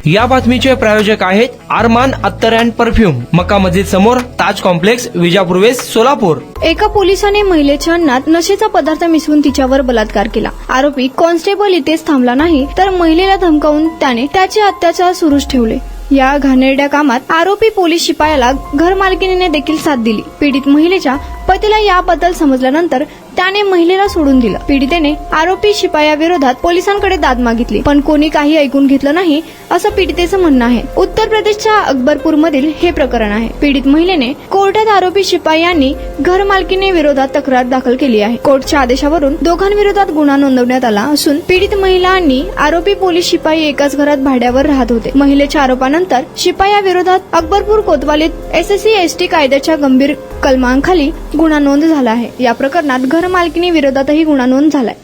या बातमीचे प्रायोजक आहेत अरमान अत्तर अँड परफ्यूम, मक्का मस्जिद समोर, ताज कॉम्प्लेक्स, विजापूर वेस्ट, सोलापूर। एका पोलिसाने महिलेच्या अन्नात नशेचा पदार्थ मिसळून तिच्यावर बलात्कार केला। आरोपी कॉन्स्टेबल इथेच थांबला नाही तर महिलेला धमकावून त्याने त्याचे अत्याचार सुरूच ठेवले। या घाणेरड्या कामात आरोपी पोलीस शिपायाला घरमालकिनीने देखील साथ दिली। पीडित महिलेच्या पतीला याबद्दल समजल्यानंतर त्याने महिलेला सोडून दिलं। पीडितेने आरोपी शिपायाविरोधात पोलिसांकडे दाद मागितली, पण कोणी काही ऐकून घेतलं नाही असं पीडितेचं म्हणणं आहे। उत्तर प्रदेशच्या अकबरपूर मधील हे प्रकरण आहे। पीडित महिलेने कोर्टात आरोपी शिपाई यांनी घरमालकीने विरोधात तक्रार दाखल केली आहे। कोर्टाच्या आदेशावरून दोघांविरोधात गुन्हा नोंदवण्यात आला असून पीडित महिला आणि आरोपी पोलीस शिपाई एकाच घरात भाड्यावर राहत होते। महिलेच्या आरोपानंतर शिपायाविरोधात अकबरपूर कोतवालीत SSC ST कायद्याच्या गंभीर कलमांखाली गुन्हा नोंद झाला आहे। या प्रकरणात घरमालकीनी विरोधातही गुन्हा नोंद झालाय।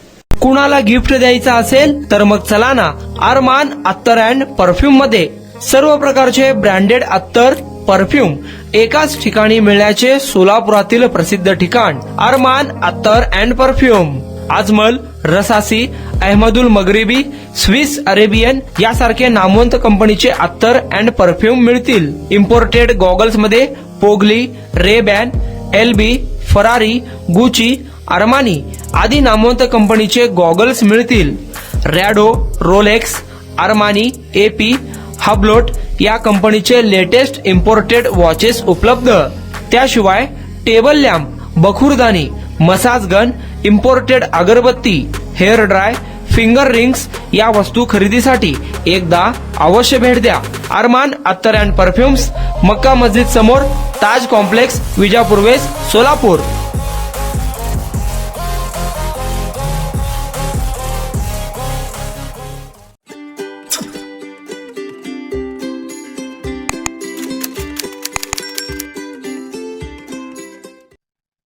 कुणाला गिफ्ट द्यायचं असेल तर मग चला ना अरमान अत्तर अँड परफ्यूम मध्ये। सर्व प्रकारचे ब्रँडेड अत्तर परफ्यूम एकाच ठिकाणी मिळण्याचे सोलापुरातील प्रसिद्ध ठिकाण Armaan Attar and perfume. Ajmal, Rasasi, Ahmed Al Maghribi, Swiss Arabian यासारखे नामवंत कंपनीचे अत्तर अँड परफ्यूम मिळतील। इम्पोर्टेड गॉगल्स मध्ये पोगली, Ray Ban, LB, Ferrari, Gucci, Armani आदी नामवंत कंपनीचे गॉगल्स मिळतील। Rado, Rolex, Armani, AP, Hublot या कंपनीचे लेटेस्ट इम्पोर्टेड वॉचेस उपलब्ध। त्याशिवाय टेबल लॅम्प, बखुरदानी, massage gun, imported agarbatti, hair dry, finger rings या वस्तू खरेदीसाठी एकदा अवश्य भेट द्या। अरमान अत्तर अँड परफ्यूम्स, मक्का मस्जिद समोर, ताज कॉम्प्लेक्स, विजापूर वेस्ट, सोलापूर।